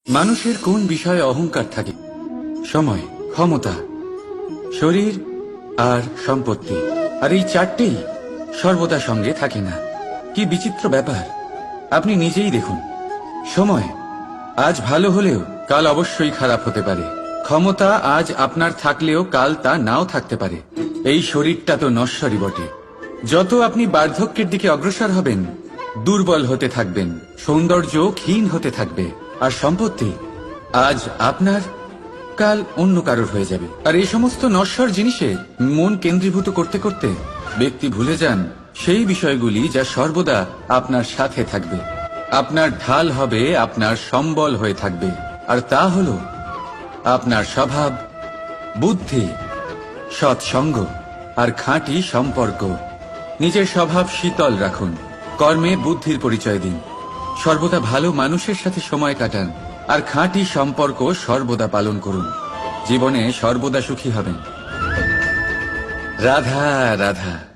মানুষের কোন বিষয়ে অহংকার থাকে? সময়, ক্ষমতা, শরীর আর সম্পত্তি। আর এই চারটেই সর্বদা সঙ্গে থাকে না। কি বিচিত্র ব্যাপার! আপনি নিজেই দেখুন। সময় আজ ভালো হলেও কাল অবশ্যই খারাপ হতে পারে। ক্ষমতা আজ আপনার থাকলেও কাল তা নাও থাকতে পারে। এই শরীরটা তো নশ্বরই বটে। যত আপনি বার্ধক্যের দিকে অগ্রসর হবেন, দুর্বল হতে থাকবেন, সৌন্দর্য ক্ষীণ হতে থাকবে। আর সম্পত্তি আজ আপনার, কাল অন্য কারোর হয়ে যাবে। আর এই সমস্ত নশ্বর জিনিসে মন কেন্দ্রীভূত করতে করতে ব্যক্তি ভুলে যান সেই বিষয়গুলি যা সর্বদা আপনার সাথে থাকবে, আপনার ঢাল হবে, আপনার সম্বল হয়ে থাকবে। আর তা হলো আপনার স্বভাব, বুদ্ধি, সৎসঙ্গ আর খাঁটি সম্পর্ক। নিজের স্বভাব শীতল রাখুন, কর্মে বুদ্ধির পরিচয় দিন, সর্বদা ভালো মানুষের সাথে সময় কাটান আর খাঁটি সম্পর্ক সর্বদা পালন করুন। জীবনে সর্বদা সুখী হবেন। রাধা রাধা।